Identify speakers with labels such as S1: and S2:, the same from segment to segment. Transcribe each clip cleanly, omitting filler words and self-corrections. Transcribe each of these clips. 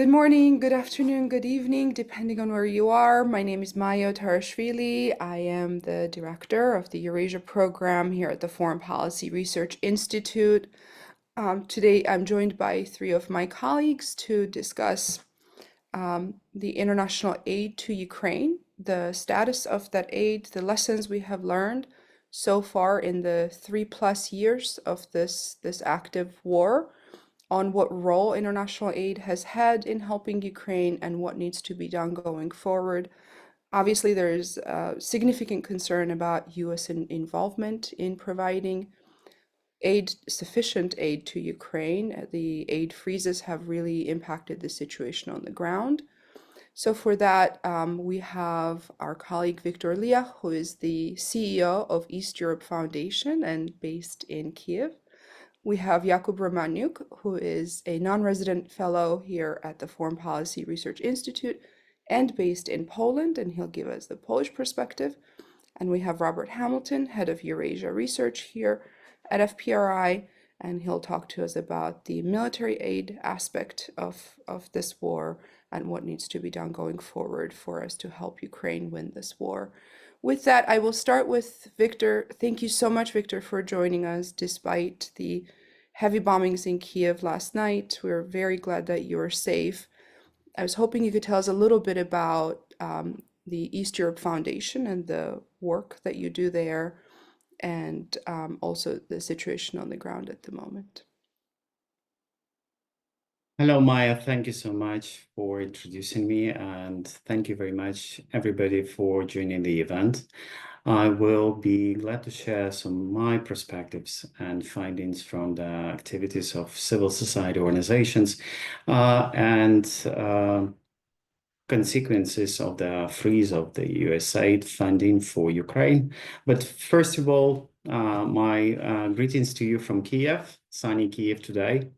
S1: Good morning, good afternoon, good evening, depending on where you are. My name is Maya Tarashvili. I am the director of the Eurasia program here at the Foreign Policy Research Institute. Today, I'm joined by three of my colleagues to discuss the international aid to Ukraine, the status of that aid, the lessons we have learned so far in the 3+ years of this active war, on what role international aid has had in helping Ukraine and what needs to be done going forward. Obviously, there's significant concern about US involvement in providing aid, sufficient aid to Ukraine. The aid freezes have really impacted the situation on the ground. So for that, we have our colleague Victor Liach, who is the CEO of East Europe Foundation and based in Kiev. We have Jakub Romaniuk, who is a non-resident fellow here at the Foreign Policy Research Institute and based in Poland, and he'll give us the Polish perspective. And we have Robert Hamilton, head of Eurasia Research here at FPRI, and he'll talk to us about the military aid aspect of this war and what needs to be done going forward for us to help Ukraine win this war. With that, I will start with Victor. Thank you so much, Victor, for joining us despite the heavy bombings in Kiev last night. We're very glad that you are safe. I was hoping you could tell us a little bit about the East Europe Foundation and the work that you do there, and also the situation on the ground at the moment.
S2: Hello, Maya. Thank you so much for introducing me, and thank you very much, everybody, for joining the event. I will be glad to share some of my perspectives and findings from the activities of civil society organizations and consequences of the freeze of the US aid funding for Ukraine. But first of all, my greetings to you from Kiev, sunny Kiev today.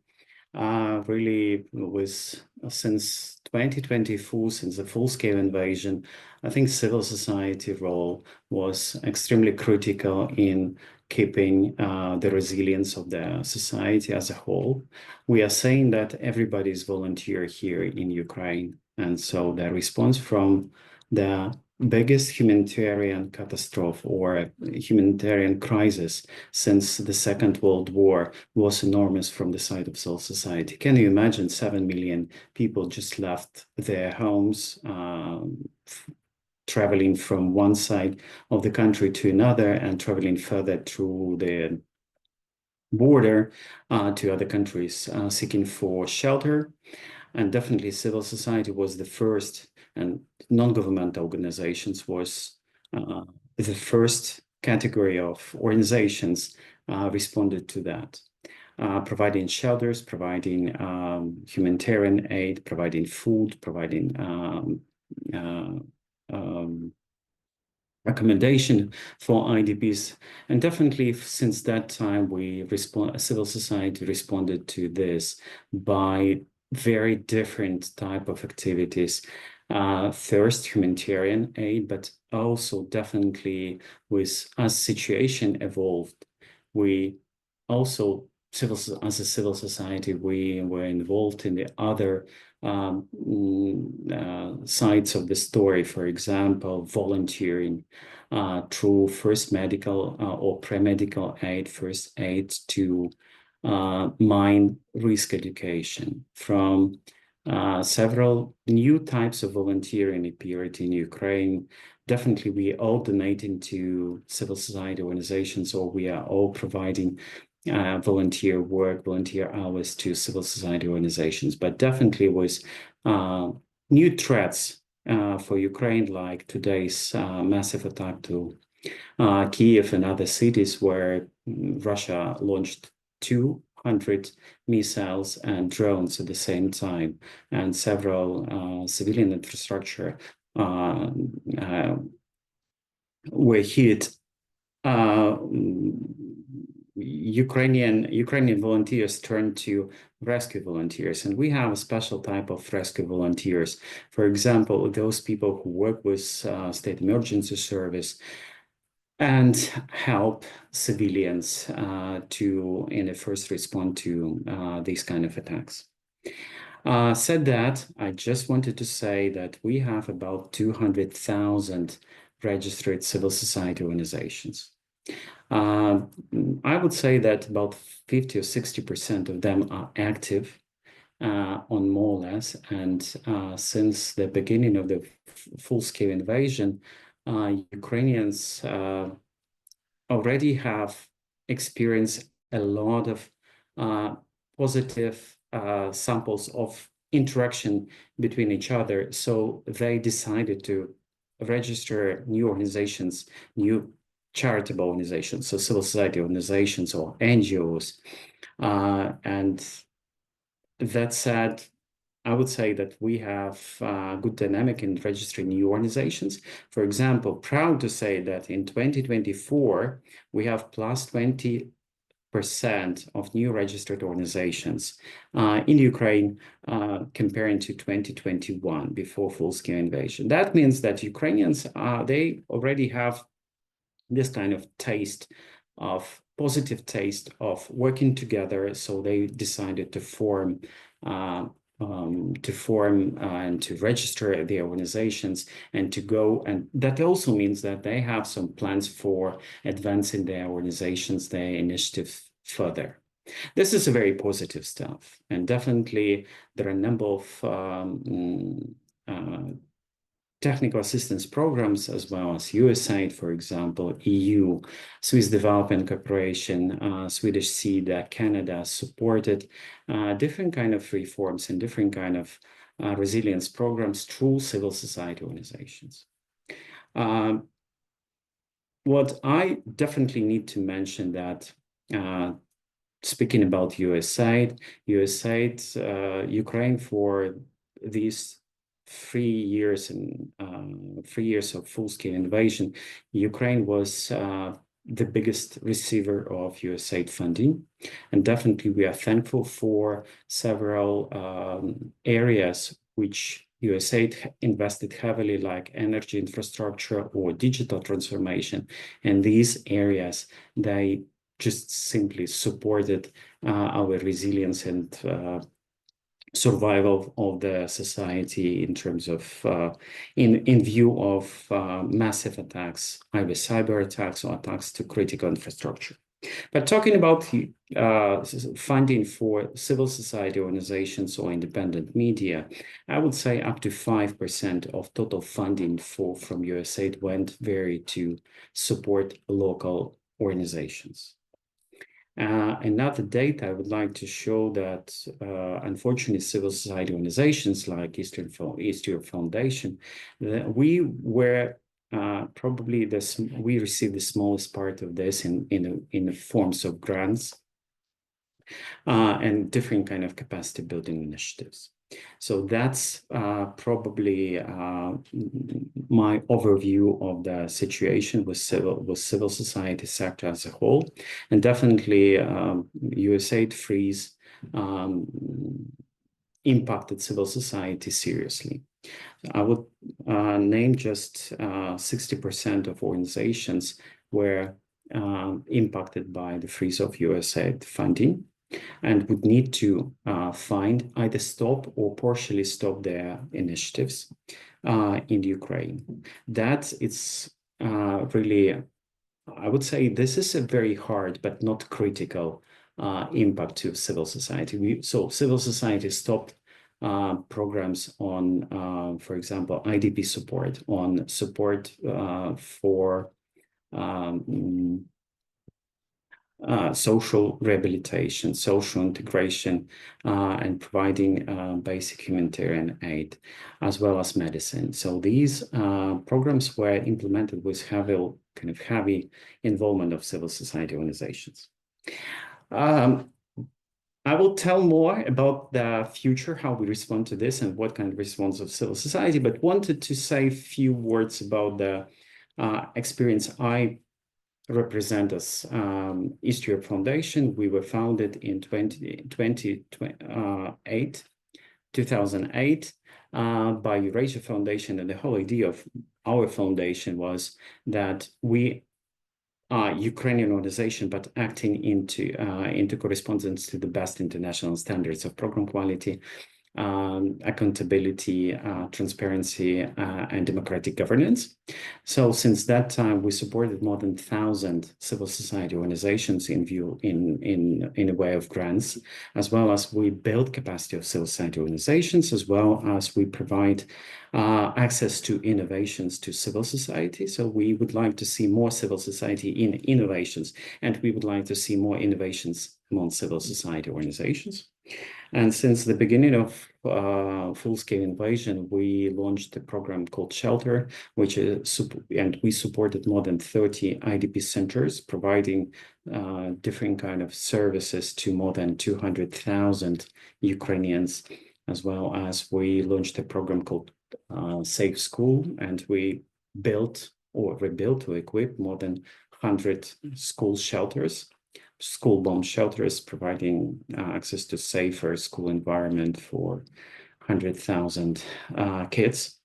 S2: Really was since 2024, since the full-scale invasion, I think civil society role was extremely critical in keeping the resilience of the society as a whole. We are saying that everybody is volunteer here in Ukraine. And so the response from the biggest humanitarian catastrophe or humanitarian crisis since the Second World War was enormous from the side of civil society. Can you imagine 7 million people just left their homes, traveling from one side of the country to another and traveling further through the border to other countries, seeking for shelter. And definitely civil society was the first, and non-governmental organizations was the first category of organizations responded to that, providing shelters, providing humanitarian aid, providing food, providing recommendation for IDPs. And definitely since that time, civil society responded to this by very different type of activities. First, humanitarian aid, but also definitely as situation evolved, we also, as a civil society, we were involved in the other sides of the story. For example, volunteering through first medical or pre-medical aid, first aid to mine risk education. From several new types of volunteering appeared in Ukraine. Definitely, we all donating to civil society organizations, or we are all providing volunteer work, volunteer hours to civil society organizations. But definitely was new threats for Ukraine, like today's massive attack to Kiev and other cities where Russia launched 200 missiles and drones at the same time, and several civilian infrastructure were hit. Ukrainian volunteers turned to rescue volunteers, and we have a special type of rescue volunteers. For example, those people who work with state emergency service and help civilians to in the first respond to these kind of attacks. Said that, I just wanted to say that we have about 200,000 registered civil society organizations. Uh, I would say that about 50 or 60% of them are active on more or less. And since the beginning of the full-scale invasion, Ukrainians already have experienced a lot of uh, positive samples of interaction between each other. So they decided to register new organizations, new charitable organizations, so civil society organizations or NGOs. And that said, I would say that we have good dynamic in registering new organizations. For example, proud to say that in 2024, we have plus 20% of new registered organizations in Ukraine comparing to 2021 before full-scale invasion. That means that Ukrainians, they already have this kind of positive taste of working together. So they decided to form and to register the organizations and to go. And that also means that they have some plans for advancing their organizations, their initiative further. This is a very positive stuff. And definitely there are a number of technical assistance programs as well as USAID, for example, EU, Swiss Development Corporation, Swedish SIDA, Canada supported different kind of reforms and different kind of resilience programs through civil society organizations. What I definitely need to mention that speaking about USAID, Ukraine for these 3 years and 3 years of full-scale invasion, Ukraine was the biggest receiver of USAID funding, and definitely we are thankful for several areas which USAID invested heavily, like energy infrastructure or digital transformation, and these areas they just simply supported our resilience and survival of the society in terms of in view of massive attacks, either cyber attacks or attacks to critical infrastructure. But talking about funding for civil society organizations or independent media, I would say up to 5% of total funding from USAID went to support local organizations. Another data I would like to show that, unfortunately, civil society organizations like East Europe Foundation, we were probably we received the smallest part of this in the forms of grants and different kind of capacity building initiatives. So that's probably my overview of the situation with civil society sector as a whole, and definitely USAID freeze impacted civil society seriously. I would name just 60% of organizations were impacted by the freeze of USAID funding, and would need to find either stop or partially stop their initiatives in Ukraine. That it's really, I would say this is a very hard but not critical impact to civil society. So civil society stopped programs on, for example, IDP support, on support for social rehabilitation, social integration, and providing basic humanitarian aid, as well as medicine. So these programs were implemented with heavy involvement of civil society organizations. I will tell more about the future, how we respond to this and what kind of response of civil society, but wanted to say a few words about the experience I represent as East Europe Foundation. We were founded in 2008 by Eurasia Foundation, and the whole idea of our foundation was that we are Ukrainian organization, but acting into correspondence to the best international standards of program quality. accountability, transparency, and democratic governance. So since that time, we supported more than 1,000 civil society organizations in a way of grants, as well as we build capacity of civil society organizations, as well as we provide access to innovations to civil society. So we would like to see more civil society in innovations, and we would like to see more innovations among civil society organizations. And since the beginning of full-scale invasion, we launched a program called Shelter, and we supported more than 30 IDP centers, providing different kind of services to more than 200,000 Ukrainians, as well as we launched a program called Safe School, and we built or rebuilt or equipped more than 100 school bomb shelters, providing access to safer school environment for 100,000 kids.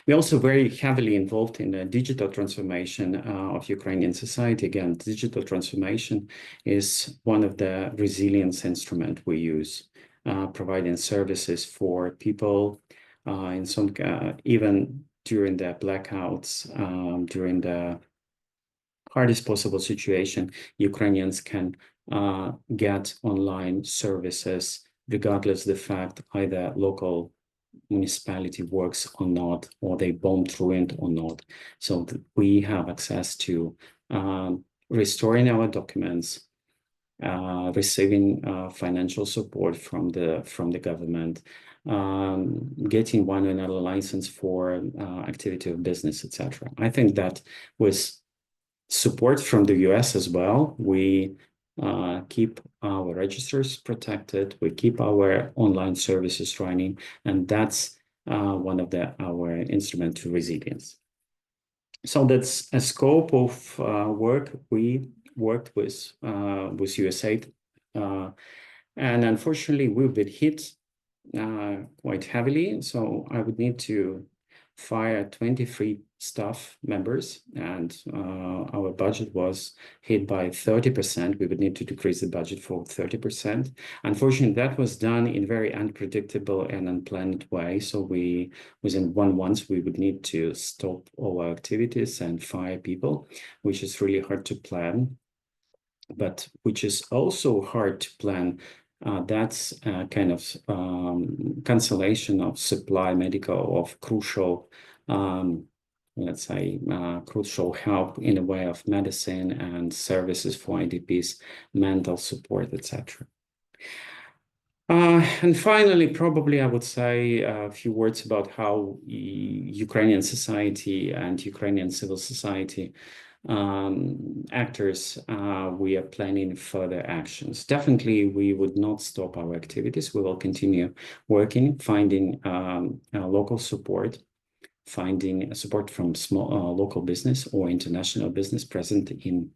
S2: We're also very heavily involved in the digital transformation of Ukrainian society. Again, digital transformation is one of the resilience instruments we use, providing services for people in some even during the blackouts, during the hardest possible situation, Ukrainians can get online services regardless the fact either local municipality works or not, or they bomb through it or not. So we have access to restoring our documents, receiving financial support from the government, getting one another license for activity of business, etc. I think that with support from the US as well, we keep our registers protected, we keep our online services running, and that's one of our instruments to resilience. So that's a scope of work we worked with USAID, and unfortunately we've been hit quite heavily. So I would need to fire 23 staff members, and our budget was hit by 30%. We would need to decrease the budget for 30%. Unfortunately, that was done in a very unpredictable and unplanned way. So within 1 month, we would need to stop all our activities and fire people, which is really hard to plan, but which is also hard to plan. That's kind of cancellation of supply medical of crucial, let's say, crucial help in the way of medicine and services for IDPs, mental support, etc. And finally, probably I would say a few words about how Ukrainian society and Ukrainian civil society actors, we are planning further actions. Definitely, we would not stop our activities. We will continue working, finding local support, finding support from small local business or international business present in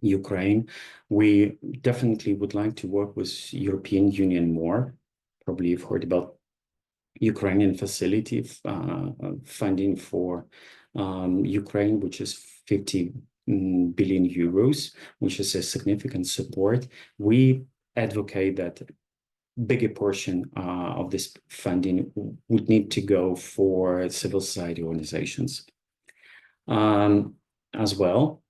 S2: Ukraine. We definitely would like to work with European Union more. Probably you've heard about Ukrainian facility funding for Ukraine, which is 50 billion euros, which is a significant support. We advocate that bigger portion of this funding would need to go for civil society organizations as well.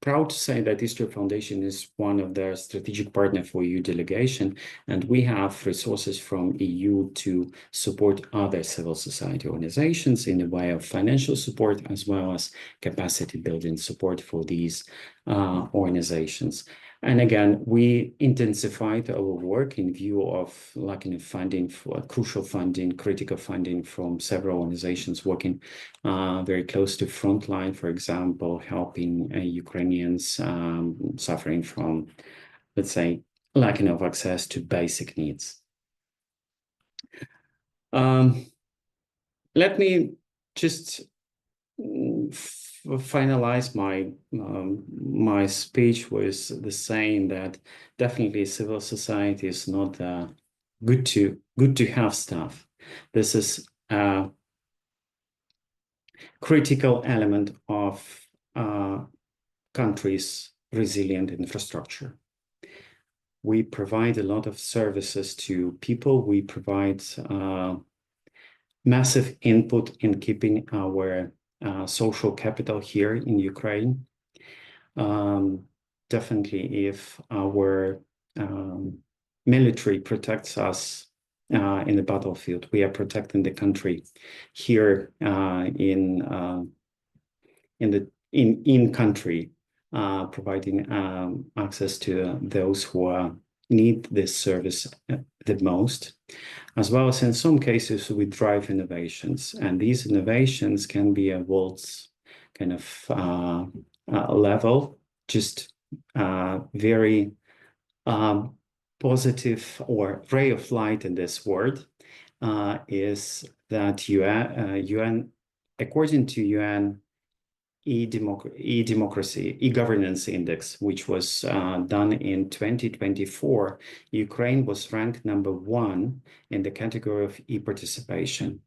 S2: Proud to say that Easter Foundation is one of their strategic partners for EU delegation, and we have resources from EU to support other civil society organizations in the way of financial support, as well as capacity building support for these organizations. And again, we intensified our work in view of lacking of funding for crucial funding, critical funding from several organizations working very close to frontline, for example, helping Ukrainians suffering from, let's say, lacking of access to basic needs. Let me just finalize my speech with the saying that definitely civil society is not good to have stuff. This is a critical element of countries' resilient infrastructure. we provide a lot of services to people. We provide massive input in keeping our social capital here in Ukraine. Definitely, if our military protects us in the battlefield, we are protecting the country here in country, providing access to those who need this service the most, as well as in some cases we drive innovations, and these innovations can be a world's kind of level, just very positive or ray of light in this word is that UN, according to UN e-democracy, e-governance index, which was done in 2024, Ukraine was ranked #1 in the category of e-participation.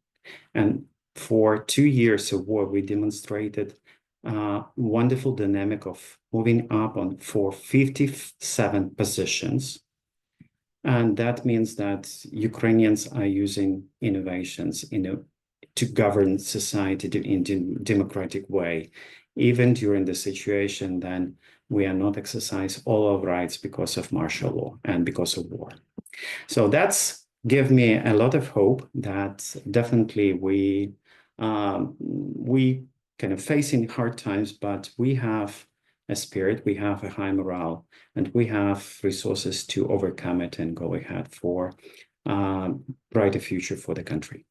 S2: And for 2 years of war, we demonstrated wonderful dynamic of moving up on for 57 positions. And that means that Ukrainians are using innovations to govern society in a democratic way, even during the situation then we are not exercise all our rights because of martial law and because of war. So that's give me a lot of hope that definitely we kind of facing hard times, but we have a spirit, we have a high morale, and we have resources to overcome it and go ahead for brighter future for the country.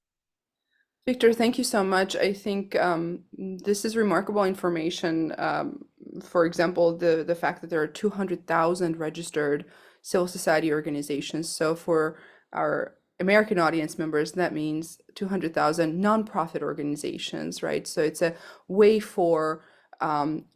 S1: Victor, thank you so much. I think this is remarkable information. For example, the fact that there are 200,000 registered civil society organizations. So for our American audience members, that means 200,000 nonprofit organizations, right? So it's a way for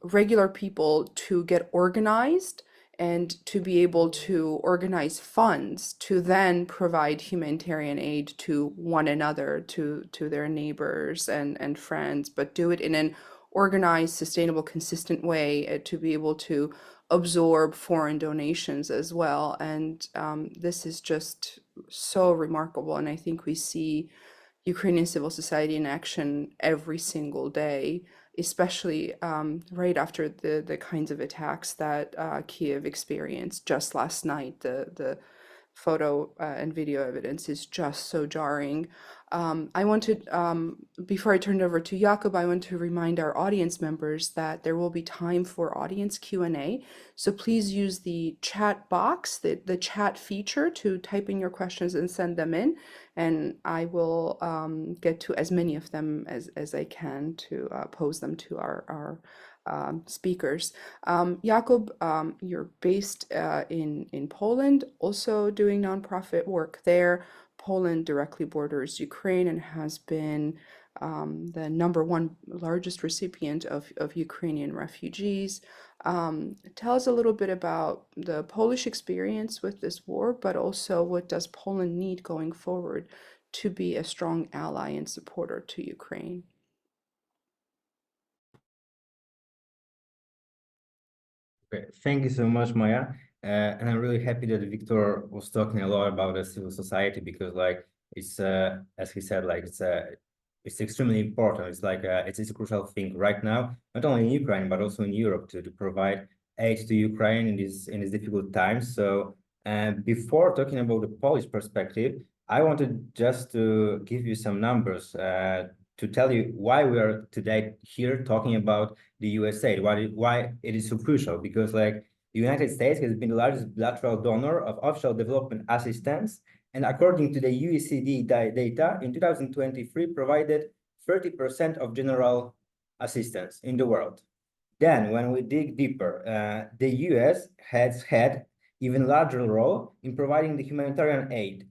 S1: regular people to get organized and to be able to organize funds to then provide humanitarian aid to one another, to their neighbors and friends, but do it in an organized, sustainable, consistent way to be able to absorb foreign donations as well. And this is just so remarkable. And I think we see Ukrainian civil society in action every single day, especially right after the kinds of attacks that Kiev experienced just last night. The photo and video evidence is just so jarring. I wanted, before I turn it over to Jakob, I want to remind our audience members that there will be time for audience Q&A. So please use the chat box, the chat feature, to type in your questions and send them in. And I will get to as many of them as I can to pose them to our speakers. Jakob, you're based in Poland, also doing nonprofit work there. Poland directly borders Ukraine and has been the #1 largest recipient of Ukrainian refugees. Tell us a little bit about the Polish experience with this war, but also what does Poland need going forward to be a strong ally and supporter to Ukraine?
S3: Okay, thank you so much, Maya. And I'm really happy that Victor was talking a lot about the civil society because, like, it's as he said, like it's extremely important. It's like it's a crucial thing right now, not only in Ukraine but also in Europe to provide aid to Ukraine in these difficult times. So, before talking about the Polish perspective, I wanted just to give you some numbers to tell you why we are today here talking about the USA, why it is so crucial, because like the United States has been the largest bilateral donor of official development assistance, and according to the OECD data, in 2023 provided 30% of general assistance in the world. Then, when we dig deeper, the US has had even larger role in providing the humanitarian aid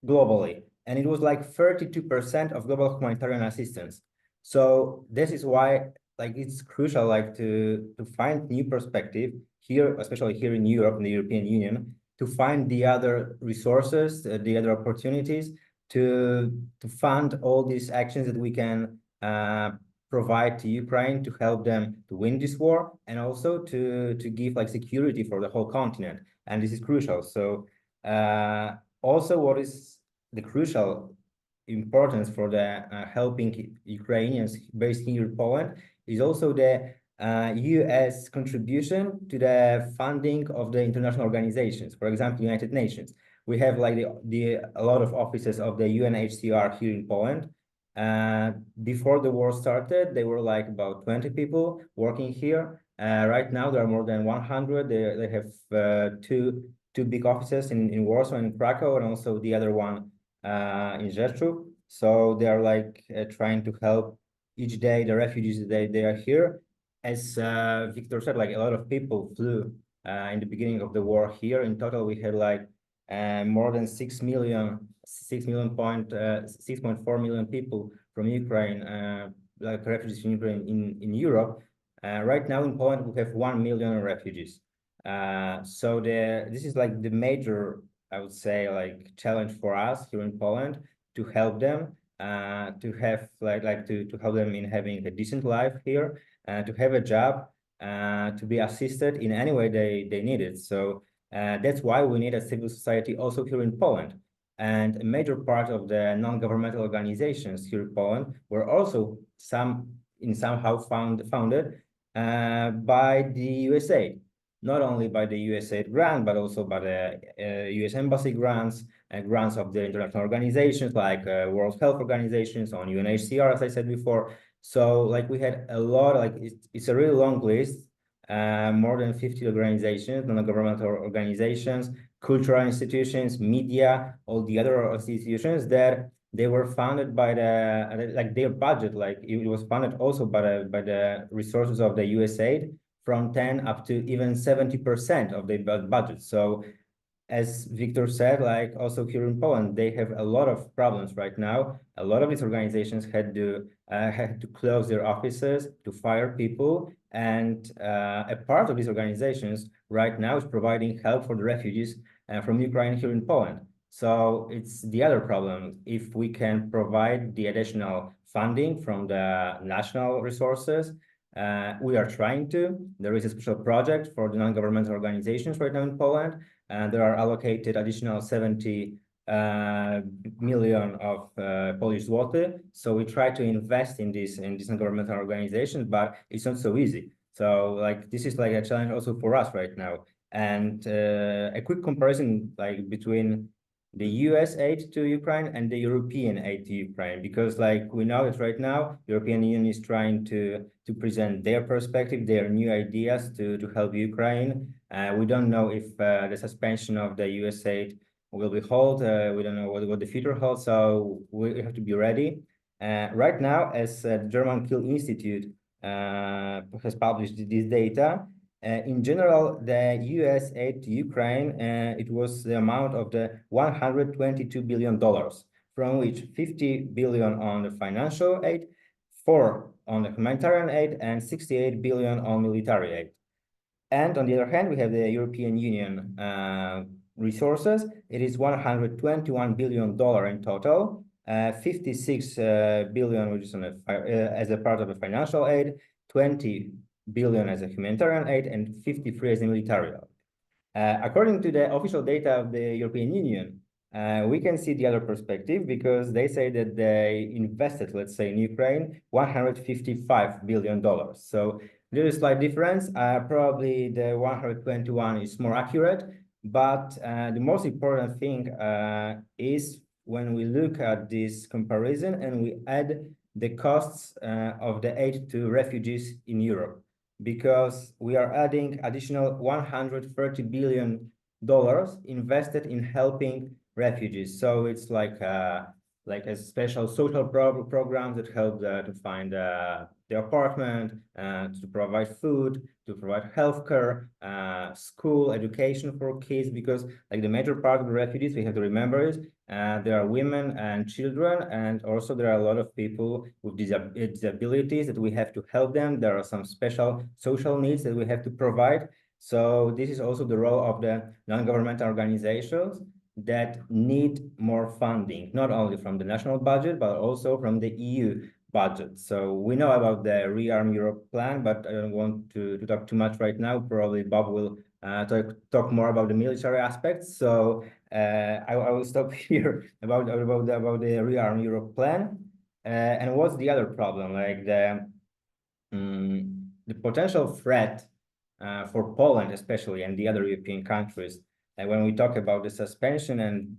S3: globally, and it was like 32% of global humanitarian assistance. So this is why like it's crucial like to find new perspective here, especially here in Europe, in the European Union, to find the other resources, the other opportunities to fund all these actions that we can provide to Ukraine to help them to win this war, and also to give like security for the whole continent. and this is crucial. So also, what is the crucial importance for the helping Ukrainians based here in Poland is also the US contribution to the funding of the international organizations, for example, United Nations. We have like a lot of offices of the UNHCR here in Poland. Before the war started, they were like about 20 people working here. Right now, there are more than 100. They have two big offices in Warsaw and Krakow, and also the other one in Rzeszów. So they are like trying to help each day the refugees they are here. As Victor said, like a lot of people flew in the beginning of the war here. In total, we had like more than 6.4 million people from Ukraine, like refugees from Ukraine in Europe. Right now in Poland, we have 1 million refugees. So this is like the major, I would say, like challenge for us here in Poland to help them, to have to help them in having a decent life here, to have a job, to be assisted in any way they need it. So that's why we need a civil society also here in Poland. And a major part of the non-governmental organizations here in Poland were also somehow founded by the USA, not only by the USA grant, but also by the US Embassy grants and grants of the international organizations like World Health Organizations, on UNHCR, as I said before. So like we had a lot, like it's a really long list, more than 50 organizations, non-governmental organizations, cultural institutions, media, all the other institutions that they were funded by like their budget, like it was funded also by the resources of the USAID, from 10 up to even 70% of the budget. So as Victor said, like also here in Poland, they have a lot of problems right now. A lot of these organizations had to close their offices, to fire people, and a part of these organizations right now is providing help for the refugees from Ukraine here in Poland. So it's the other problem. If we can provide the additional funding from the national resources, we are trying to. There is a special project for the non-governmental organizations right now in Poland, and there are allocated additional 70 million of Polish zloty. So we try to invest in these non-governmental organizations, but it's not so easy. So like this is like a challenge also for us right now. And a quick comparison like between the US aid to Ukraine and the European aid to Ukraine, because like we know that right now, European Union is trying to present their perspective, their new ideas to help Ukraine. We don't know if the suspension of the US aid will be held. We don't know what the future holds, so we have to be ready. Right now, as the German Kiel Institute has published this data, in general, the US aid to Ukraine, it was the amount of the $122 billion, from which 50 billion on the financial aid, 4 on the humanitarian aid, and 68 billion on military aid. And on the other hand, we have the European Union resources. It is $121 billion in total, 56 billion, which is on as a part of the financial aid, 20 billion as a humanitarian aid, and 53 as a military aid. According to the official data of the European Union, we can see the other perspective, because they say that they invested, let's say, in Ukraine, $155 billion. So there is a slight difference. Probably the 121 is more accurate, but the most important thing is when we look at this comparison and we add the costs of the aid to refugees in Europe, because we are adding additional $130 billion invested in helping refugees. So it's like a special social program that help to find the apartment, to provide food, to provide healthcare, school, education for kids, because like the major part of the refugees, we have to remember is there are women and children, and also there are a lot of people with disabilities that we have to help them. There are some special social needs that we have to provide. So this is also the role of the non-governmental organizations that need more funding, not only from the national budget, but also from the EU budget. So we know about the Rearm Europe plan, but I don't want to talk too much right now. Probably Bob will to talk more about the military aspects. So I will stop here about the Rearm Europe plan. And what's the other problem? Like the potential threat for Poland, especially, and the other European countries. And when we talk about the suspension and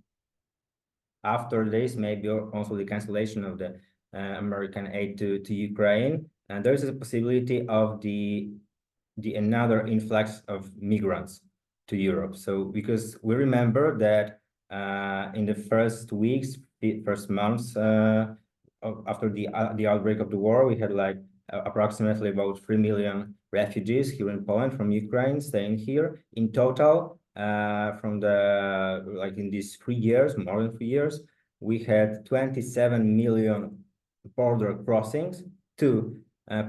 S3: after this, maybe also the cancellation of the American aid to Ukraine, and there is a possibility of the another influx of migrants to Europe. So because we remember that in the first weeks, the first months after the outbreak of the war, we had like approximately about 3 million refugees here in Poland from Ukraine staying here. In total, from the like in these 3 years, more than 3 years, we had 27 million border crossings to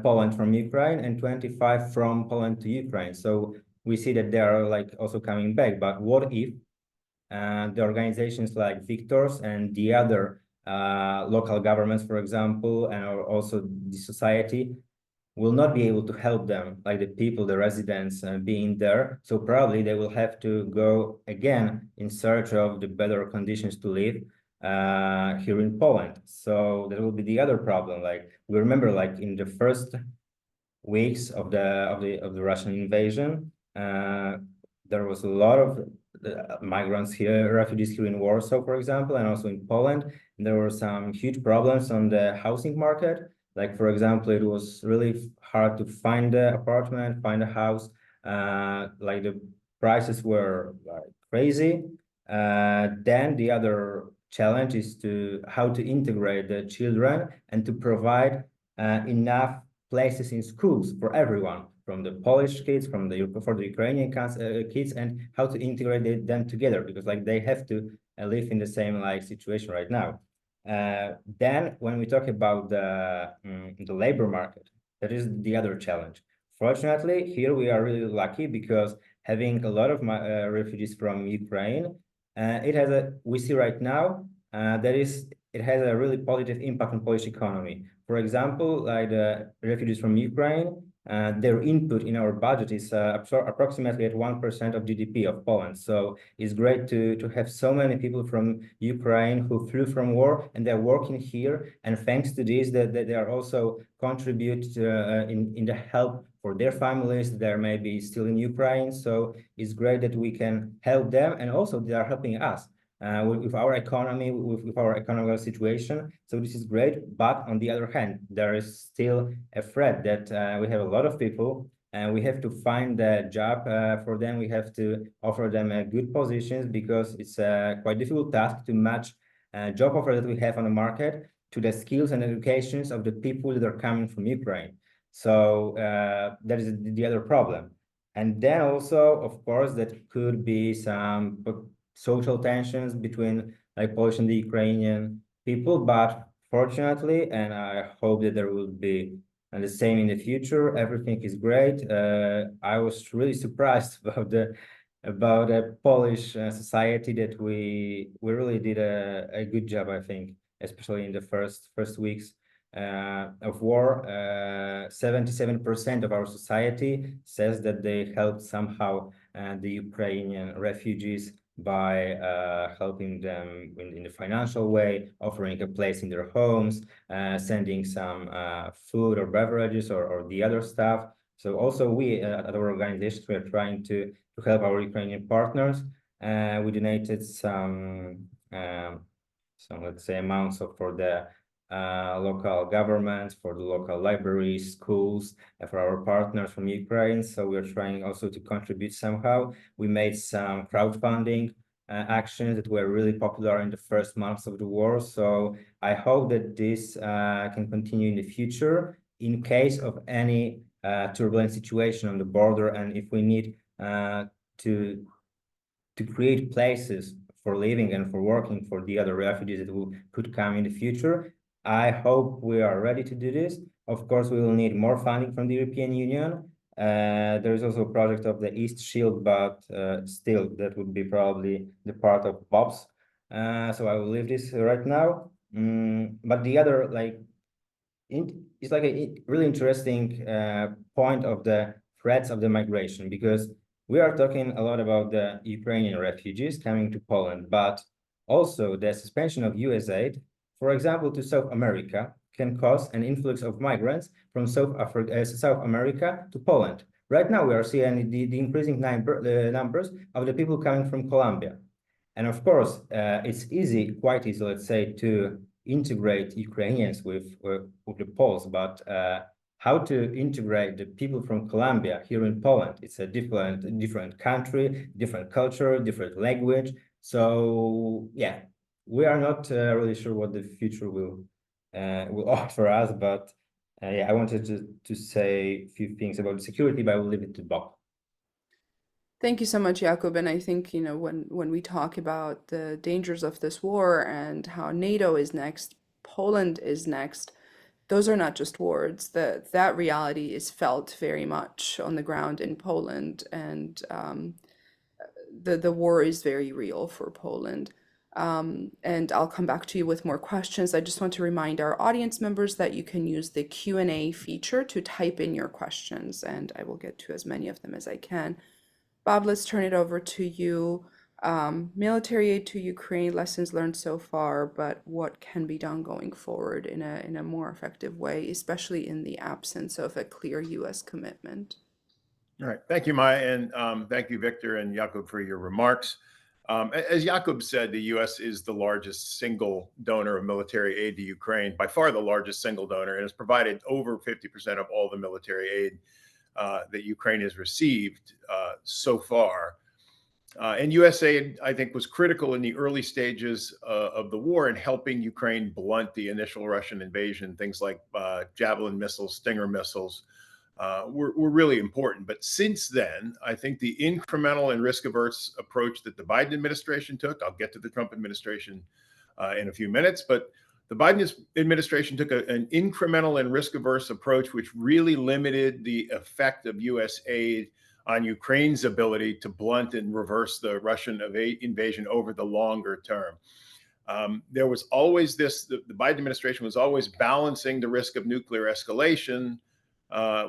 S3: Poland from Ukraine and 25 from Poland to Ukraine. So we see that they are like also coming back. But what if the organizations like Victor's and the other local governments, for example, and also the society will not be able to help them, like the people, the residents being there. So probably they will have to go again in search of the better conditions to live here in Poland. So that will be the other problem. Like we remember, like in the first weeks of the Russian invasion, there was a lot of migrants here, refugees here in Warsaw, for example, and also in Poland. There were some huge problems on the housing market. Like, for example, it was really hard to find an apartment, find a house. Like the prices were like crazy. Then the other challenge is how to integrate the children and to provide enough places in schools for everyone, from the Polish kids, for the Ukrainian kids, and how to integrate them together, because like they have to live in the same like situation right now. Then when we talk about the labor market, that is the other challenge. Fortunately, here we are really lucky because having a lot of refugees from Ukraine, we see right now it has a really positive impact on Polish economy. For example, like the refugees from Ukraine, their input in our budget is approximately at 1% of GDP of Poland. So it's great to have so many people from Ukraine who flew from war and they're working here. And thanks to this, that they are also contribute in the help for their families. They're maybe still in Ukraine. So it's great that we can help them, and also they are helping us. With our economy, with our economic situation. So this is great. But on the other hand, there is still a threat that we have a lot of people and we have to find a job for them. We have to offer them good positions, because it's a quite difficult task to match job offer that we have on the market to the skills and educations of the people that are coming from Ukraine. So that is the other problem. And then also, of course, that could be some social tensions between like Polish and the Ukrainian people, but fortunately, and I hope that there will be the same in the future, everything is great. I was really surprised about the Polish society, that we really did a good job, I think, especially in the first weeks of war. 77% of our society says that they helped somehow the Ukrainian refugees by helping them in the financial way, offering a place in their homes, sending some food or beverages or the other stuff. So also we at our organization, we are trying to help our Ukrainian partners. We donated some let's say amounts for the local governments, for the local libraries, schools, and for our partners from Ukraine. So we're trying also to contribute somehow. We made some crowdfunding actions that were really popular in the first months of the war. So I hope that this can continue in the future in case of any turbulent situation on the border, and if we need to create places for living and for working for the other refugees that could come in the future. I hope we are ready to do this. Of course, we will need more funding from the European Union. There is also a project of the East Shield, but still, that would be probably the part of Bob's. So I will leave this right now. But the other, like, it's like a really interesting point of the threats of the migration, because we are talking a lot about the Ukrainian refugees coming to Poland, but also the suspension of US aid, for example, to South America, can cause an influx of migrants from South America to Poland. Right now, we are seeing the increasing numbers of the people coming from Colombia. And of course, it's quite easy, let's say, to integrate Ukrainians with the Poles, but how to integrate the people from Colombia here in Poland? It's a different country, different culture, different language. So yeah, we are not really sure what the future will offer us, but yeah, I wanted to say a few things about security, but I will leave it to Bob.
S1: Thank you so much, Jakub. And I think, when we talk about the dangers of this war and how NATO is next, Poland is next, those are not just words. That reality is felt very much on the ground in Poland, and the war is very real for Poland. And I'll come back to you with more questions. I just want to remind our audience members that you can use the Q&A feature to type in your questions, and I will get to as many of them as I can. Bob, let's turn it over to you. Military aid to Ukraine, lessons learned so far, but what can be done going forward in a more effective way, especially in the absence of a clear U.S. commitment?
S4: All right. Thank you, Maya. And thank you, Victor and Jakub, for your remarks. As Jakub said, the U.S. is the largest single donor of military aid to Ukraine, by far the largest single donor, and has provided over 50% of all the military aid that Ukraine has received so far. And U.S. aid, I think, was critical in the early stages of the war in helping Ukraine blunt the initial Russian invasion. Things like Javelin missiles, Stinger missiles were really important. But since then, I think the incremental and risk-averse approach that the Biden administration took, I'll get to the Trump administration in a few minutes, but the Biden administration took an incremental and risk-averse approach, which really limited the effect of U.S. aid on Ukraine's ability to blunt and reverse the Russian invasion over the longer term. There was always the Biden administration was always balancing the risk of nuclear escalation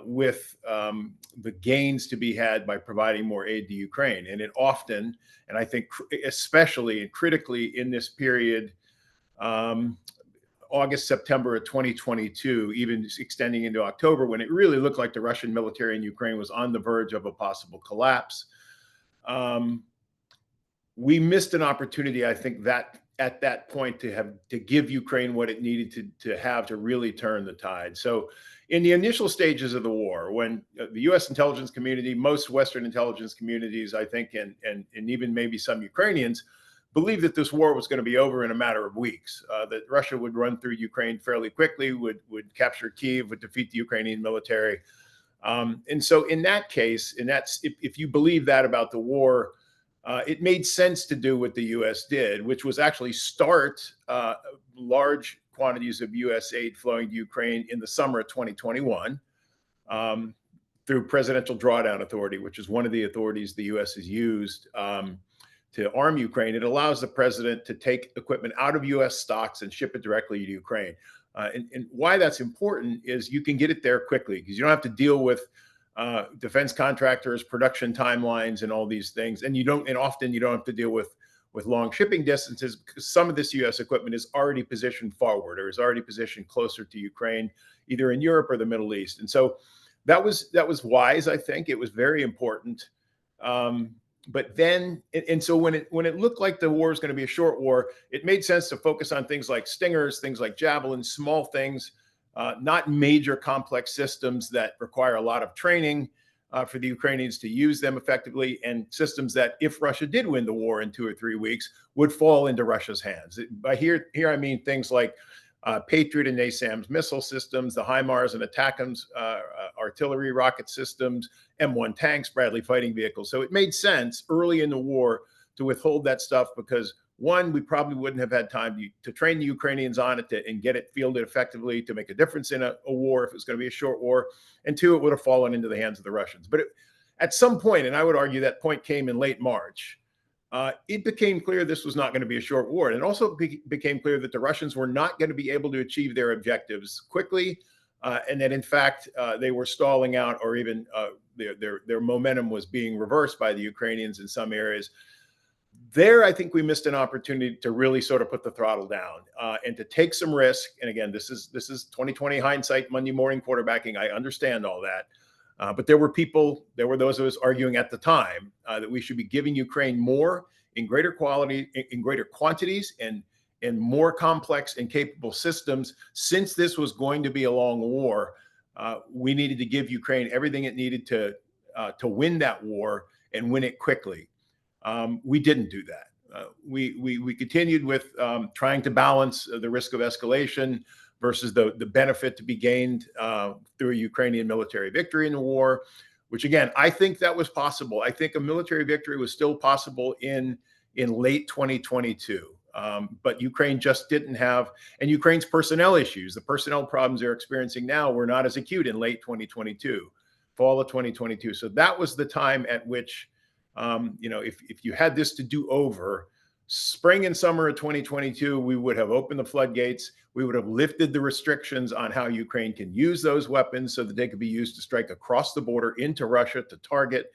S4: with the gains to be had by providing more aid to Ukraine. And it often, and I think especially and critically in this period, August, September of 2022, even extending into October, when it really looked like the Russian military in Ukraine was on the verge of a possible collapse. We missed an opportunity, I think, that at that point to give Ukraine what it needed to have to really turn the tide. So in the initial stages of the war, when the U.S. intelligence community, most Western intelligence communities, I think, and even maybe some Ukrainians, believed that this war was going to be over in a matter of weeks, that Russia would run through Ukraine fairly quickly, would capture Kyiv, would defeat the Ukrainian military. And so in that case, and that's if you believe that about the war, it made sense to do what the U.S. did, which was actually start large quantities of U.S. aid flowing to Ukraine in the summer of 2021 through Presidential Drawdown Authority, which is one of the authorities the U.S. has used to arm Ukraine. It allows the president to take equipment out of U.S. stocks and ship it directly to Ukraine. And why that's important is you can get it there quickly because you don't have to deal with defense contractors, production timelines, and all these things. And often you don't have to deal with long shipping distances because some of this U.S. equipment is already positioned forward or is already positioned closer to Ukraine, either in Europe or the Middle East. And so that was wise, I think. It was very important. But then, and so when it looked like the war was going to be a short war, it made sense to focus on things like Stingers, things like Javelins, small things, not major complex systems that require a lot of training for the Ukrainians to use them effectively, and systems that, if Russia did win the war in 2 or 3 weeks, would fall into Russia's hands. By here I mean things like Patriot and NASAMS missile systems, the HIMARS and ATACMS artillery rocket systems, M1 tanks, Bradley fighting vehicles. So it made sense early in the war to withhold that stuff because, one, we probably wouldn't have had time to train the Ukrainians on it and get it fielded effectively to make a difference in a war if it was going to be a short war. And two, it would have fallen into the hands of the Russians. But at some point, and I would argue that point came in late March, it became clear this was not going to be a short war. And it also became clear that the Russians were not going to be able to achieve their objectives quickly and that in fact they were stalling out, or even their momentum was being reversed by the Ukrainians in some areas. There, I think we missed an opportunity to really sort of put the throttle down and to take some risk. And again, this is 2020 hindsight, Monday morning quarterbacking. I understand all that, but there were those of us arguing at the time that we should be giving Ukraine more in greater quality, in greater quantities, and more complex and capable systems. Since this was going to be a long war, we needed to give Ukraine everything it needed to win that war and win it quickly. We didn't do that. We continued with trying to balance the risk of escalation versus the benefit to be gained through a Ukrainian military victory in the war, which again, I think that was possible. I think a military victory was still possible in late 2022. But Ukraine just didn't have, and Ukraine's personnel issues, the personnel problems they're experiencing now were not as acute in late 2022, fall of 2022. So that was the time at which, if you had this to do over, spring and summer of 2022, we would have opened the floodgates. We would have lifted the restrictions on how Ukraine can use those weapons so that they could be used to strike across the border into Russia to target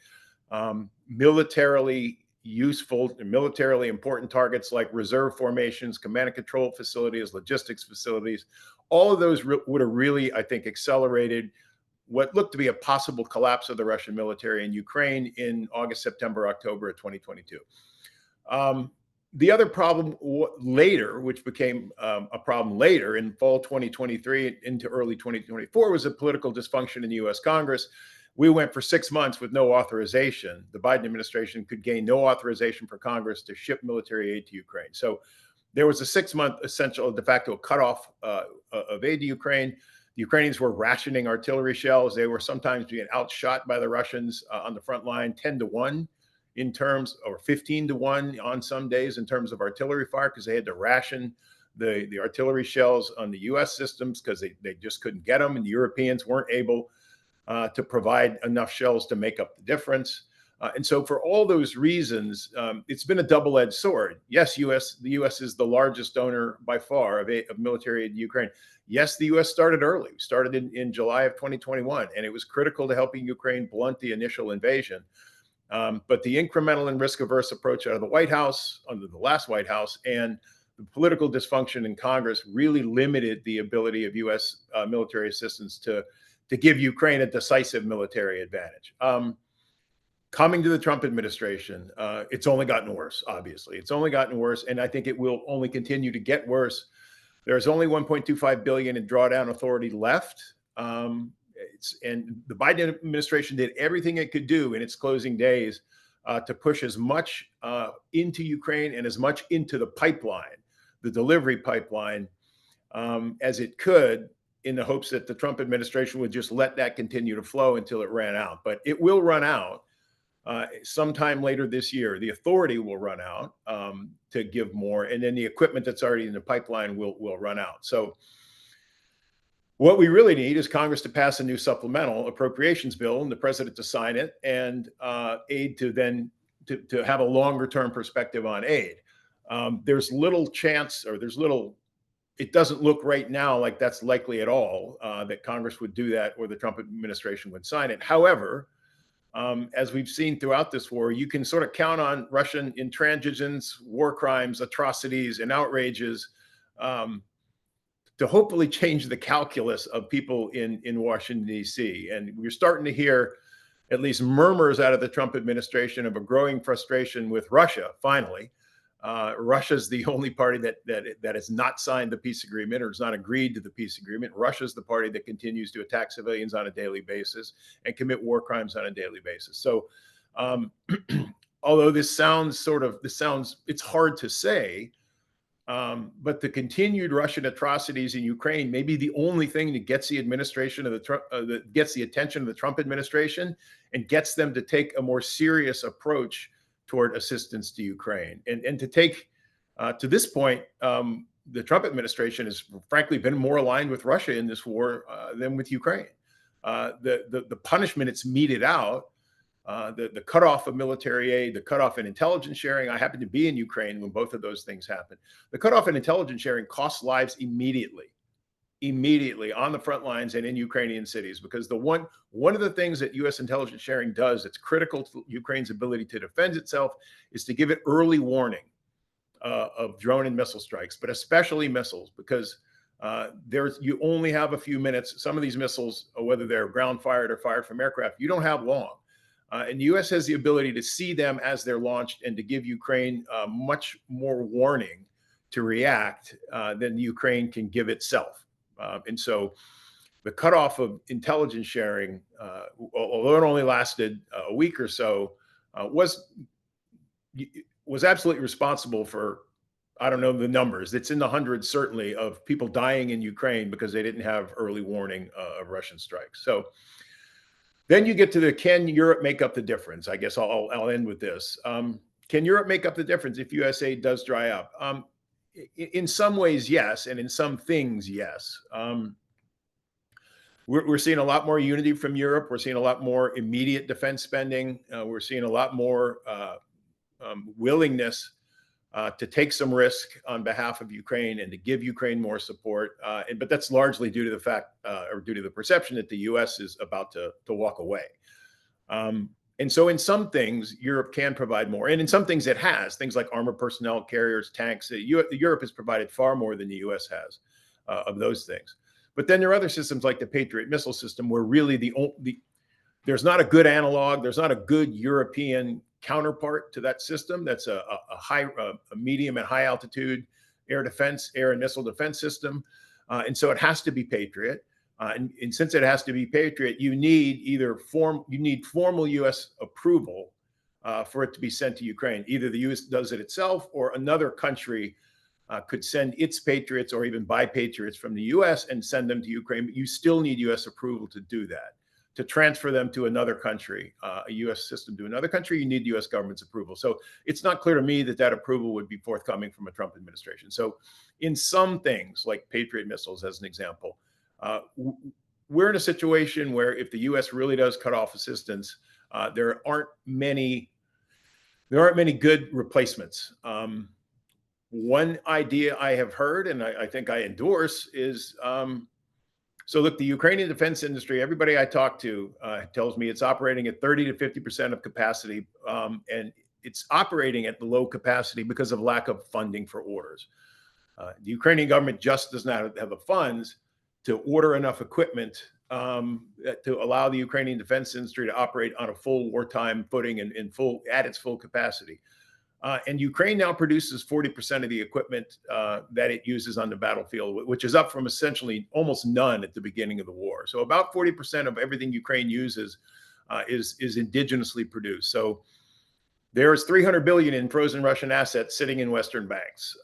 S4: militarily useful and militarily important targets like reserve formations, command and control facilities, logistics facilities. All of those would have really, I think, accelerated what looked to be a possible collapse of the Russian military in Ukraine in August, September, October of 2022. The other problem later, which became a problem later in fall 2023 into early 2024, was a political dysfunction in the U.S. Congress. We went for 6 months with no authorization. The Biden administration could gain no authorization for Congress to ship military aid to Ukraine. So there was a 6-month essential de facto cutoff of aid to Ukraine. The Ukrainians were rationing artillery shells. They were sometimes being outshot by the Russians on the front line 10-1 in terms, or 15-1 on some days in terms of artillery fire, because they had to ration the artillery shells on the U.S. systems because they just couldn't get them, and the Europeans weren't able to provide enough shells to make up the difference. And so for all those reasons, it's been a double-edged sword. Yes, the U.S. is the largest donor by far of military aid to Ukraine. Yes, the U.S. started early. We started in July of 2021, and it was critical to helping Ukraine blunt the initial invasion. But the incremental and risk-averse approach out of the White House, under the last White House, and the political dysfunction in Congress really limited the ability of U.S. Military assistance to give Ukraine a decisive military advantage. Coming to the Trump administration, it's only gotten worse, obviously. It's only gotten worse, and I think it will only continue to get worse. There's only $1.25 billion in drawdown authority left. And the Biden administration did everything it could do in its closing days to push as much into Ukraine and as much into the pipeline, the delivery pipeline, as it could, in the hopes that the Trump administration would just let that continue to flow until it ran out. But it will run out sometime later this year. The authority will run out to give more, and then the equipment that's already in the pipeline will run out. So what we really need is Congress to pass a new supplemental appropriations bill and the president to sign it, and aid to have a longer term perspective on aid. There's little chance, or it doesn't look right now like that's likely at all, that Congress would do that or the Trump administration would sign it. However, as we've seen throughout this war, you can sort of count on Russian intransigence, war crimes, atrocities, and outrages to hopefully change the calculus of people in Washington, D.C. And we're starting to hear at least murmurs out of the Trump administration of a growing frustration with Russia, finally. Russia's the only party that has not signed the peace agreement or has not agreed to the peace agreement. Russia's the party that continues to attack civilians on a daily basis and commit war crimes on a daily basis. So although it's hard to say, but the continued Russian atrocities in Ukraine may be the only thing that gets the administration of that gets the attention of the Trump administration and gets them to take a more serious approach toward assistance to Ukraine. And to take, to this point, the Trump administration has frankly been more aligned with Russia in this war than with Ukraine. The punishment it's meted out, the cutoff of military aid, the cutoff in intelligence sharing. I happened to be in Ukraine when both of those things happened. The cutoff in intelligence sharing costs lives immediately. immediately on the front lines and in Ukrainian cities, because one of the things that U.S. intelligence sharing does that's critical to Ukraine's ability to defend itself is to give it early warning of drone and missile strikes, but especially missiles, because you only have a few minutes. Some of these missiles, whether they're ground fired or fired from aircraft, you don't have long. And the U.S. has the ability to see them as they're launched and to give Ukraine much more warning to react than Ukraine can give itself. And so the cutoff of intelligence sharing, although it only lasted a week or so, was absolutely responsible for, I don't know the numbers, it's in the hundreds certainly, of people dying in Ukraine because they didn't have early warning of Russian strikes. So then you get to the, can Europe make up the difference? I guess I'll end with this. Can Europe make up the difference if US aid does dry up? In some ways, yes, and in some things, yes. We're seeing a lot more unity from Europe. We're seeing a lot more immediate defense spending. We're seeing a lot more willingness to take some risk on behalf of Ukraine and to give Ukraine more support. But that's largely due to the fact, or due to the perception, that the US is about to walk away. And so in some things, Europe can provide more. And in some things it has, things like armored personnel carriers, tanks. Europe has provided far more than the US has of those things. But then there are other systems like the Patriot missile system, where really there's not a good analog. There's not a good European counterpart to that system. That's a medium and high altitude air and missile defense system. And so it has to be Patriot. And since it has to be Patriot, you need formal U.S. approval for it to be sent to Ukraine. Either the U.S. does it itself, or another country could send its Patriots or even buy Patriots from the U.S. and send them to Ukraine. But you still need U.S. approval to do that. To transfer them to another country, a U.S. system to another country, you need U.S. government's approval. So it's not clear to me that approval would be forthcoming from a Trump administration. So in some things, like Patriot missiles as an example, we're in a situation where if the U.S. really does cut off assistance, there aren't many good replacements. One idea I have heard, and I think I endorse, is so look, the Ukrainian defense industry, everybody I talk to tells me it's operating at 30 to 50% of capacity, and it's operating at the low capacity because of lack of funding for orders. The Ukrainian government just does not have the funds to order enough equipment to allow the Ukrainian defense industry to operate on a full wartime footing and at its full capacity. And Ukraine now produces 40% of the equipment that it uses on the battlefield, which is up from essentially almost none at the beginning of the war. So about 40% of everything Ukraine uses is indigenously produced. So there's 300 billion in frozen Russian assets sitting in Western banks.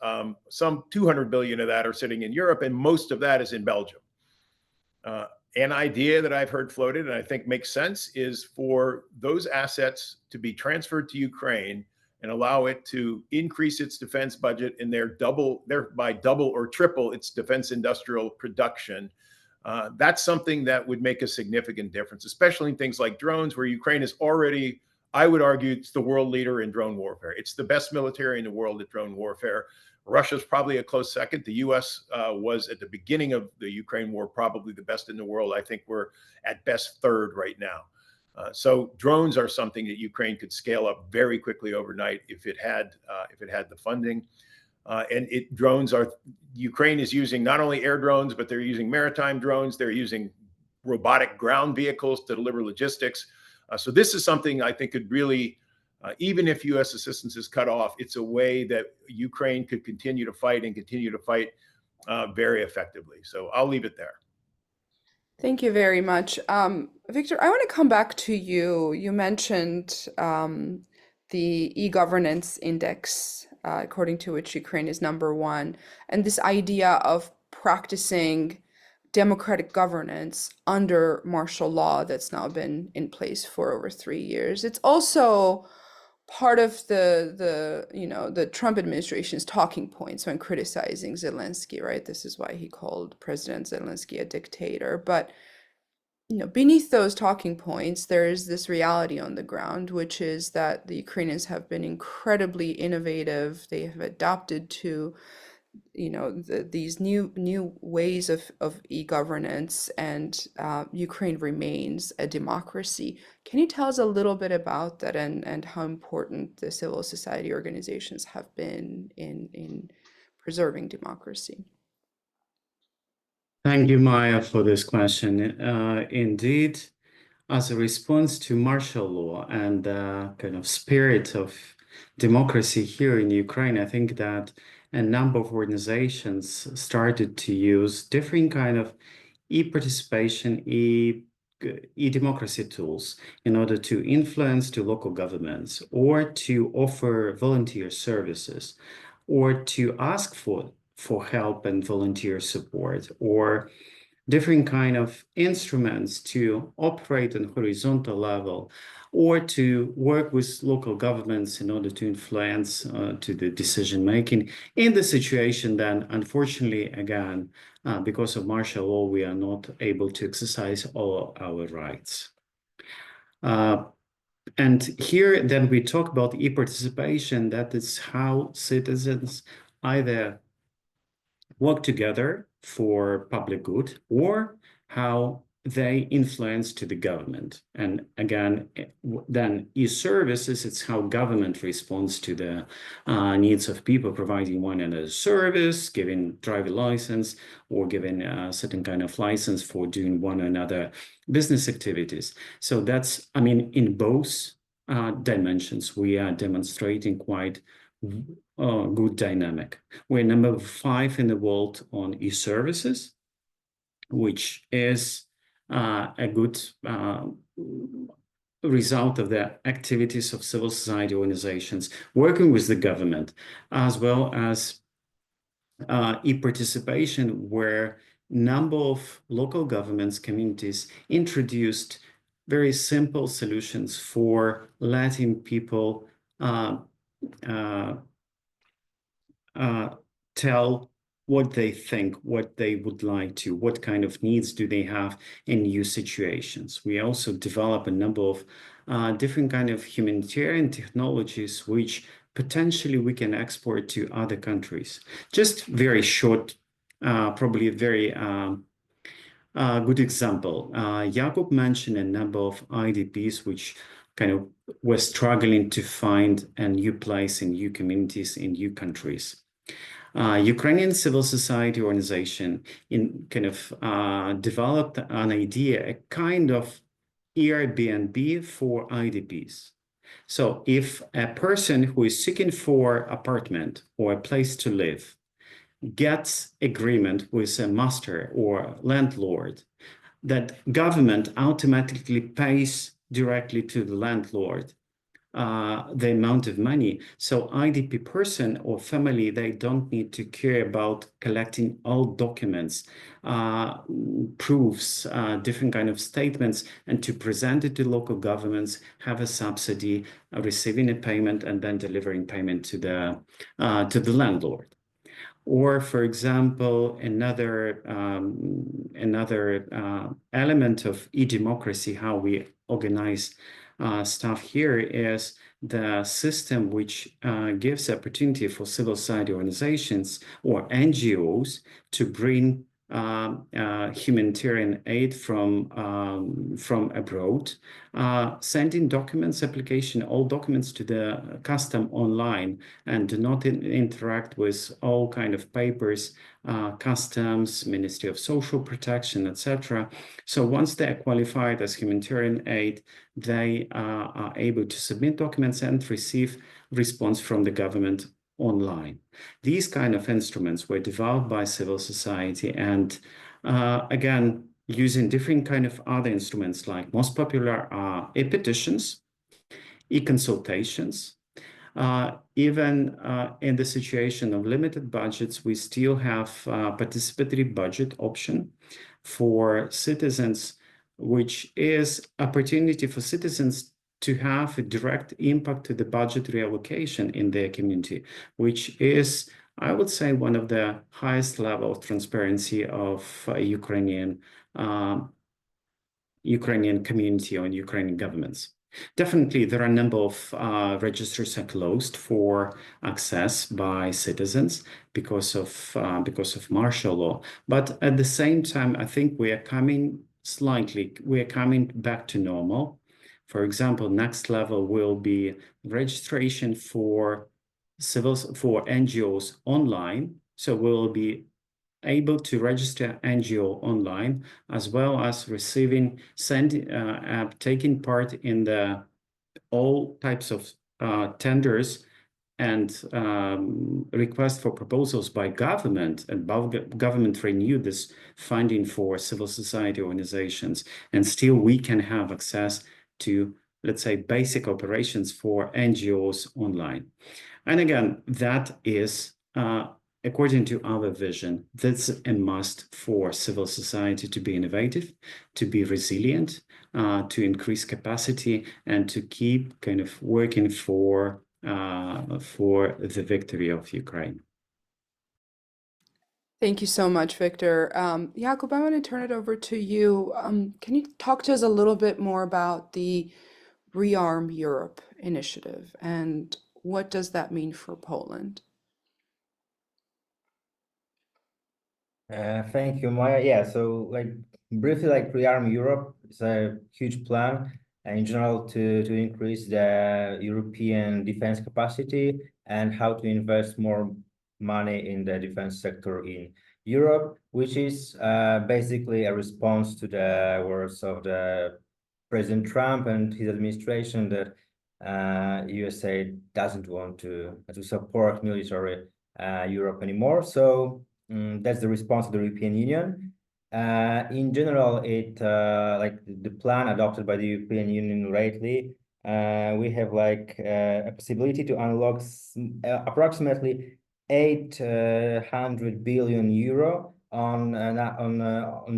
S4: Some 200 billion of that are sitting in Europe, and most of that is in Belgium. An idea that I've heard floated, and I think makes sense, is for those assets to be transferred to Ukraine and allow it to increase its defense budget and thereby double or triple its defense industrial production. That's something that would make a significant difference, especially in things like drones, where Ukraine is already, I would argue, it's the world leader in drone warfare. It's the best military in the world at drone warfare. Russia's probably a close second. The U.S. Was at the beginning of the Ukraine war probably the best in the world. I think we're at best third right now. So drones are something that Ukraine could scale up very quickly overnight if it had the funding. Ukraine is using not only air drones, but they're using maritime drones. They're using robotic ground vehicles to deliver logistics. So this is something I think could really, even if U.S. assistance is cut off, it's a way that Ukraine could continue to fight very effectively. So I'll leave it there.
S1: Thank you very much. Victor, I want to come back to you. You mentioned the e-governance index, according to which Ukraine is #1, and this idea of practicing democratic governance under martial law that's now been in place for over 3 years. It's also part of the Trump administration's talking points when criticizing Zelensky, right? This is why he called President Zelensky a dictator. But beneath those talking points, there is this reality on the ground, which is that the Ukrainians have been incredibly innovative. They have adapted to these new ways of e-governance, and Ukraine remains a democracy. Can you tell us a little bit about that, and how important the civil society organizations have been in preserving democracy?
S2: Thank you, Maya, for this question. Indeed, as a response to martial law and the kind of spirit of democracy here in Ukraine, I think that a number of organizations started to use different kind of e-participation, e-democracy tools in order to influence to local governments, or to offer volunteer services, or to ask for help and volunteer support, or different kind of instruments to operate on horizontal level, or to work with local governments in order to influence to the decision making in the situation. Then, unfortunately, again, because of martial law, we are not able to exercise all our rights. And here, then we talk about e-participation. That is how citizens either work together for public good, or how they influence to the government. And again, then e-services, it's how government responds to the needs of people, providing one another service, giving driver license, or giving a certain kind of license for doing one another business activities. So that's, I mean, in both dimensions, we are demonstrating quite good dynamic. We're number 5 in the world on e-services, which is a good result of the activities of civil society organizations working with the government, as well as e-participation, where number of local governments, communities introduced very simple solutions for letting people tell what they think, what they would like to, what kind of needs do they have in new situations. We also develop a number of different kind of humanitarian technologies, which potentially we can export to other countries. Just very short, probably a very good example. Jakub mentioned a number of IDPs which kind of were struggling to find a new place in new communities in new countries. Ukrainian civil society organization developed an idea, a kind of Airbnb for IDPs. So if a person who is seeking for apartment or a place to live gets agreement with a master or landlord, that government automatically pays directly to the landlord the amount of money. So IDP person or family, they don't need to care about collecting all documents, proofs, different kind of statements, and to present it to local governments, have a subsidy, receiving a payment, and then delivering payment to the landlord. Or, for example, another element of e-democracy, how we organize stuff here, is the system which gives opportunity for civil society organizations or NGOs to bring humanitarian aid from abroad, sending documents, application, all documents to the custom online, and do not interact with all kind of papers, customs, Ministry of Social Protection, etc. So once they are qualified as humanitarian aid, they are able to submit documents and receive response from the government online. These kind of instruments were developed by civil society, and again, using different kind of other instruments, like most popular are e-petitions, e-consultations. Even in the situation of limited budgets, we still have participatory budget option for citizens, which is opportunity for citizens to have a direct impact to the budgetary allocation in their community, which is, I would say, one of the highest level of transparency of Ukrainian community or Ukrainian governments. Definitely, there are a number of registers are closed for access by citizens because of martial law. But at the same time, I think we are coming back to normal. For example, next level will be registration for NGOs online. So we will be able to register NGO online, as well as taking part in all types of tenders and requests for proposals by government, and government renew this funding for civil society organizations, and still we can have access to, let's say, basic operations for NGOs online. And again, that is, according to our vision, that's a must for civil society to be innovative, to be resilient, to increase capacity, and to keep kind of working for the victory of Ukraine.
S1: Thank you so much, Victor. Jakub, I want to turn it over to you. Can you talk to us a little bit more about the Rearm Europe initiative and what does that mean for Poland?
S3: Thank you, Maya. Yeah, so like briefly, like Rearm Europe is a huge plan in general to increase the European defense capacity and how to invest more money in the defense sector in Europe, which is basically a response to the words of the President Trump and his administration that USA doesn't want to support military Europe anymore. So that's the response of the European Union. In general, it like the plan adopted by the European Union lately, we have like a possibility to unlock approximately 800 billion euro on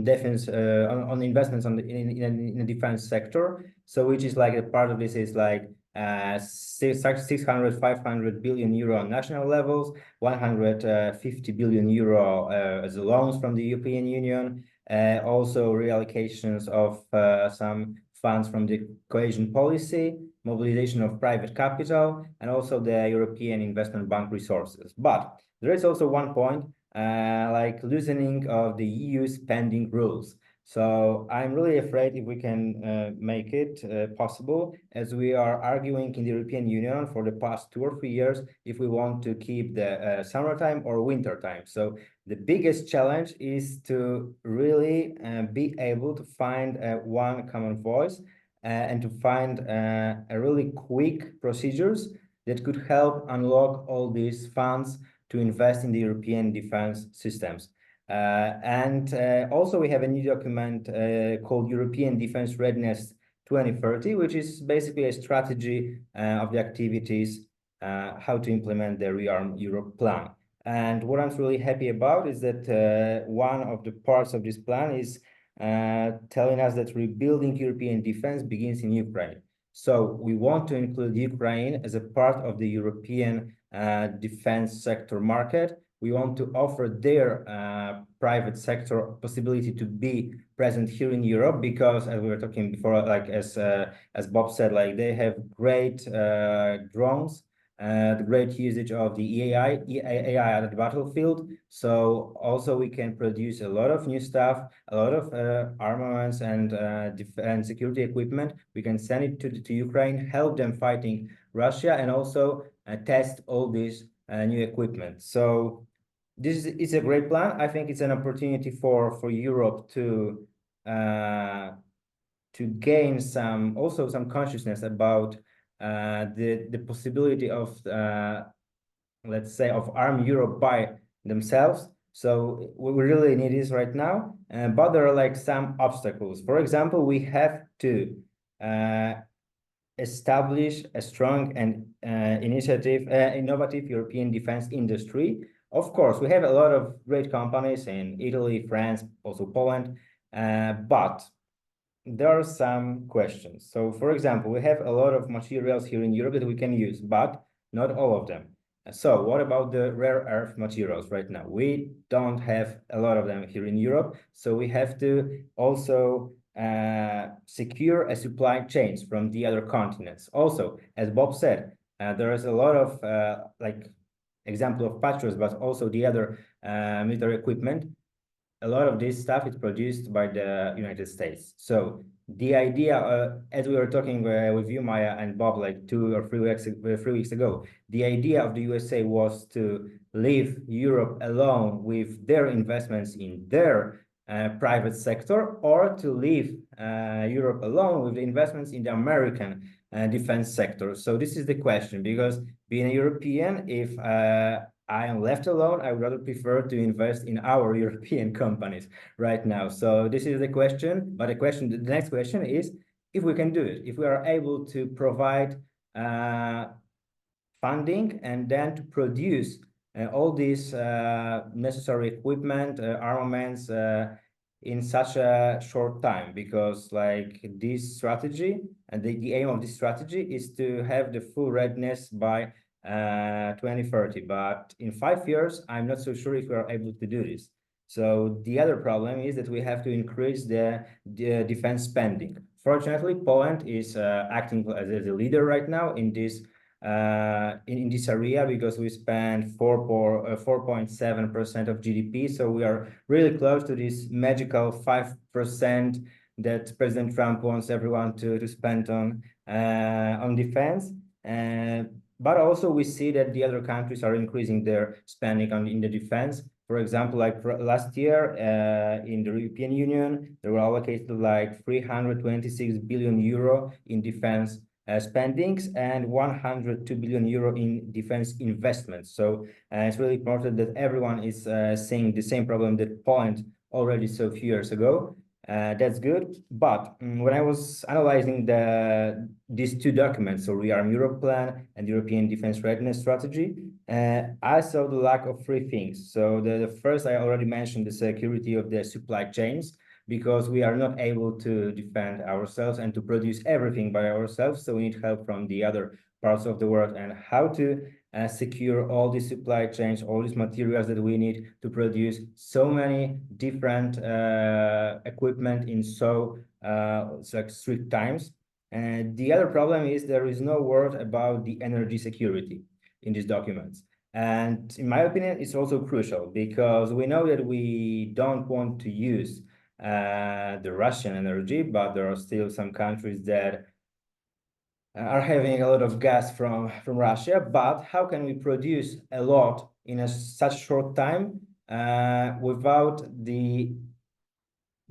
S3: defense on investments in the defense sector. So which is like a part of this is like 500 billion euro on national levels, 150 billion euro as loans from the European Union, also reallocations of some funds from the cohesion policy, mobilization of private capital, and also the European Investment Bank resources. But there is also one point, like loosening of the EU spending rules. So I'm really afraid if we can make it possible, as we are arguing in the European Union for the past 2 or 3 years, if we want to keep the summertime or winter time. So the biggest challenge is to really be able to find one common voice and to find a really quick procedures that could help unlock all these funds to invest in the European defense systems. Also we have a new document called European Defense Readiness 2030, which is basically a strategy of the activities, how to implement the Rearm Europe plan. And what I'm really happy about is that one of the parts of this plan is telling us that rebuilding European defense begins in Ukraine. So we want to include Ukraine as a part of the European defense sector market. We want to offer their private sector possibility to be present here in Europe, because as we were talking before, like as Bob said, like they have great drones, the great usage of the AI at the battlefield. So also we can produce a lot of new stuff, a lot of armaments and security equipment. We can send it to Ukraine, help them fighting Russia, and also test all this new equipment. So this is a great plan. I think it's an opportunity for Europe to gain some consciousness about the possibility of let's say of arm Europe by themselves. So we really need this right now, but there are like some obstacles. For example, we have to establish a strong and innovative European defense industry. Of course, we have a lot of great companies in Italy, France, also Poland, but there are some questions. So, for example, we have a lot of materials here in Europe that we can use, but not all of them. So what about the rare earth materials right now? We don't have a lot of them here in Europe, so we have to also secure a supply chains from the other continents. Also, as Bob said, there is a lot of like example of Patriot, but also the other military equipment. A lot of this stuff is produced by the United States. So the idea, as we were talking with you, Maya and Bob, like 2 or 3 weeks ago, the idea of the USA was to leave Europe alone with their investments in their private sector, or to leave Europe alone with the investments in the American defense sector. So this is the question, because being a European, if I am left alone, I would rather prefer to invest in our European companies right now. So this is the question, but the next question is if we can do it, if we are able to provide funding and then to produce all these necessary equipment, armaments in such a short time, because like this strategy and the aim of this strategy is to have the full readiness by 2030, but in 5 years, I'm not so sure if we are able to do this. So the other problem is that we have to increase the defense spending. Fortunately, Poland is acting as a leader right now in this area, because we spend 4.7% of GDP. So we are really close to this magical 5% that President Trump wants everyone to spend on defense. But also we see that the other countries are increasing their spending in the defense. For example, like last year in the European Union, they were allocated like 326 billion euro in defense spendings and 102 billion euro in defense investments. So it's really important that everyone is seeing the same problem that Poland already saw a few years ago. That's good. But when I was analyzing these 2 documents, so Rearm Europe Plan and European Defense Readiness Strategy, I saw the lack of 3 things. So the first, I already mentioned, the security of the supply chains, because we are not able to defend ourselves and to produce everything by ourselves. So we need help from the other parts of the world, and how to secure all these supply chains, all these materials that we need to produce so many different equipment in so like strict times. And the other problem is there is no word about the energy security in these documents. And in my opinion, it's also crucial, because we know that we don't want to use the Russian energy, but there are still some countries that are having a lot of gas from Russia. But how can we produce a lot in such short time without the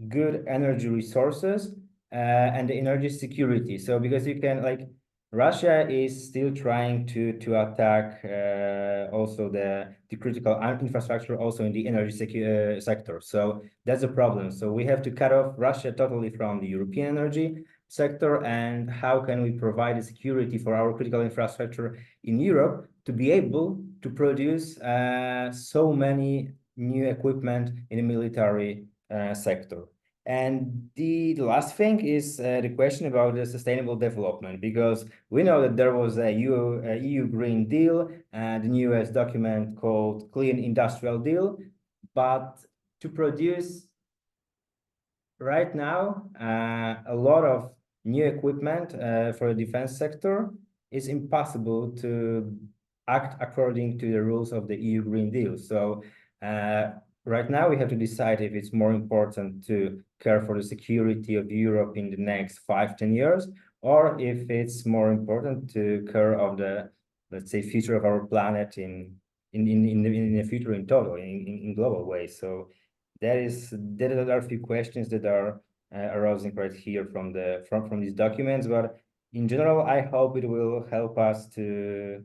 S3: good energy resources and the energy security? So because you can, like, Russia is still trying to attack also the critical infrastructure, also in the energy sector. So that's a problem. So we have to cut off Russia totally from the European energy sector. And how can we provide the security for our critical infrastructure in Europe to be able to produce so many new equipment in the military sector? And the last thing is the question about the sustainable development, because we know that there was a EU Green Deal and the newest document called Clean Industrial Deal, but to produce right now a lot of new equipment for the defense sector, it's impossible to act according to the rules of the EU Green Deal. So right now we have to decide if it's more important to care for the security of Europe in the next 5-10 years, or if it's more important to care of the, let's say, future of our planet in the future in total, in global ways. So there are a few questions that are arising right here from these documents. But in general, I hope it will help us to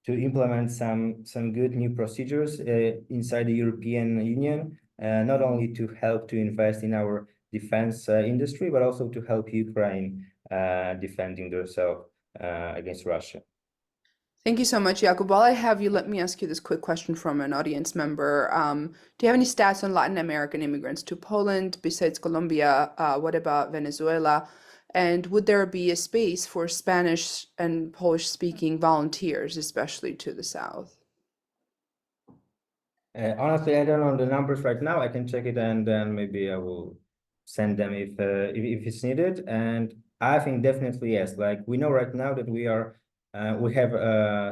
S3: implement some good new procedures inside the European Union, not only to help to invest in our defense industry, but also to help Ukraine defending themselves against Russia.
S1: Thank you so much, Jakub. While I have you, let me ask you this quick question from an audience member. Do you have any stats on Latin American immigrants to Poland besides Colombia? What about Venezuela? And would there be a space for Spanish and Polish-speaking volunteers, especially to the south?
S3: Honestly, I don't know the numbers right now. I can check it and then maybe I will send them if it's needed. And I think definitely yes. Like we know right now that we have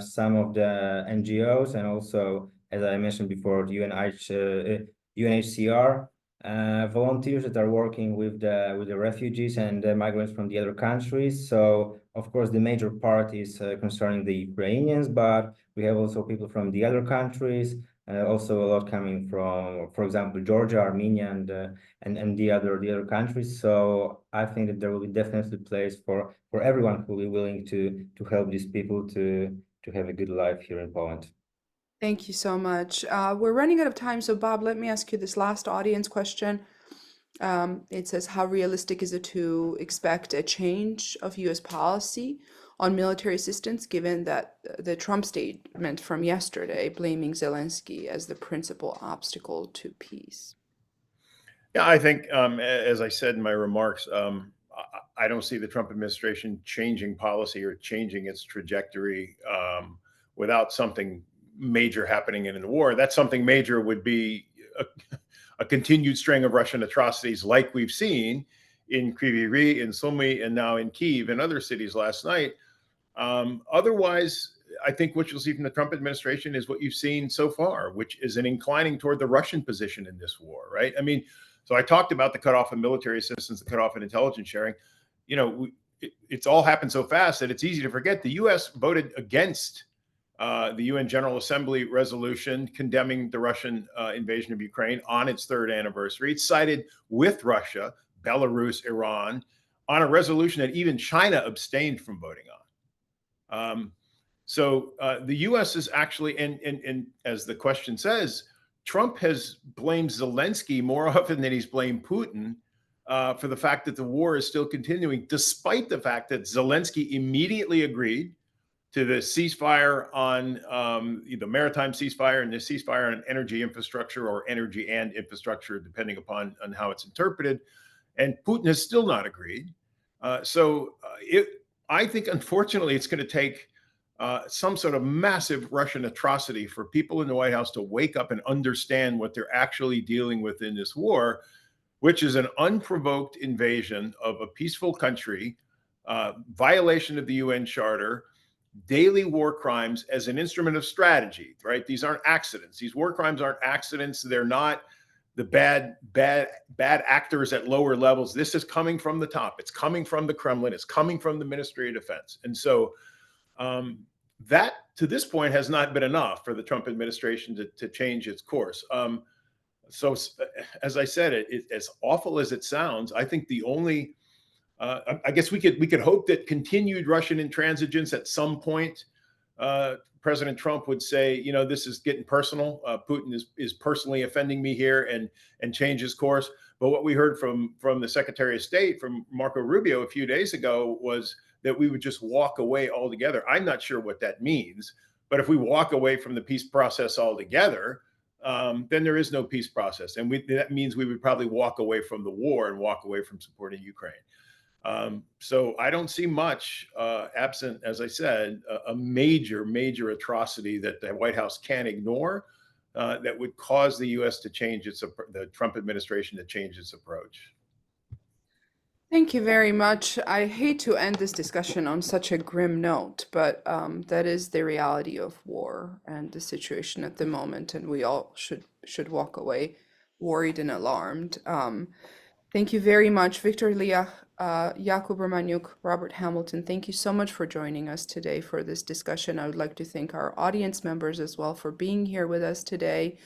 S3: some of the NGOs and also, as I mentioned before, the UNHCR volunteers that are working with the refugees and the migrants from the other countries. So of course the major part is concerning the Ukrainians, but we have also people from the other countries. Also a lot coming from, for example, Georgia, Armenia, and the other countries. So I think that there will be definitely place for everyone who will be willing to help these people to have a good life here in Poland.
S1: Thank you so much. We're running out of time, so Bob, let me ask you this last audience question. It says, how realistic is it to expect a change of U.S. policy on military assistance, given that the Trump statement from yesterday blaming Zelensky as the principal obstacle to peace?
S4: Yeah, I think, as I said in my remarks, I don't see the Trump administration changing policy or changing its trajectory without something major happening in the war. That something major would be a continued string of Russian atrocities like we've seen in Kryvyi Rih, in Sumy, and now in Kyiv and other cities last night. Otherwise, I think what you'll see from the Trump administration is what you've seen so far, which is an inclining toward the Russian position in this war, right? I mean, so I talked about the cutoff of military assistance, the cutoff in intelligence sharing. You know, it's all happened so fast that it's easy to forget. The U.S. voted against the UN General Assembly resolution condemning the Russian invasion of Ukraine on its third anniversary. It sided with Russia, Belarus, Iran on a resolution that even China abstained from voting on. So the U.S. is actually, and as the question says, Trump has blamed Zelensky more often than he's blamed Putin for the fact that the war is still continuing, despite the fact that Zelensky immediately agreed to the ceasefire on the maritime ceasefire and the ceasefire on energy infrastructure, or energy and infrastructure, depending upon on how it's interpreted. And Putin has still not agreed. I think, unfortunately, it's going to take some sort of massive Russian atrocity for people in the White House to wake up and understand what they're actually dealing with in this war, which is an unprovoked invasion of a peaceful country, violation of the UN Charter, daily war crimes as an instrument of strategy, right? These aren't accidents. These war crimes aren't accidents. They're not the bad actors at lower levels. This is coming from the top. It's coming from the Kremlin. It's coming from the Ministry of Defense. And so that, to this point, has not been enough for the Trump administration to change its course. So as I said, as awful as it sounds, I think the only I guess we could hope that continued Russian intransigence at some point, President Trump would say, you know, this is getting personal. Putin is personally offending me here, and change his course. But what we heard from the Secretary of State, from Marco Rubio, a few days ago, was that we would just walk away altogether. I'm not sure what that means, but if we walk away from the peace process altogether, then there is no peace process, and that means we would probably walk away from the war and walk away from supporting Ukraine. So I don't see much, absent, as I said, a major atrocity that the White House can't ignore, that would cause the U.S. to change the Trump administration to change its approach.
S1: Thank you very much. I hate to end this discussion on such a grim note, but that is the reality of war and the situation at the moment, and we all should walk away worried and alarmed. Thank you very much, Victor Liach, Jakub Romaniuk, Robert Hamilton. Thank you so much for joining us today for this discussion. I would like to thank our audience members as well for being here with us today.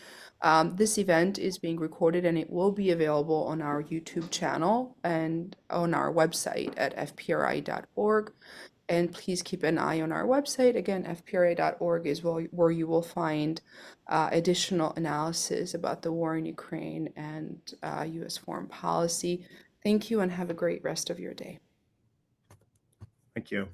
S1: This event is being recorded and it will be available on our YouTube channel and on our website at fpri.org. And please keep an eye on our website. Again, fpri.org is where you will find additional analysis about the war in Ukraine and U.S. foreign policy. Thank you and have a great rest of your day.
S4: Thank you.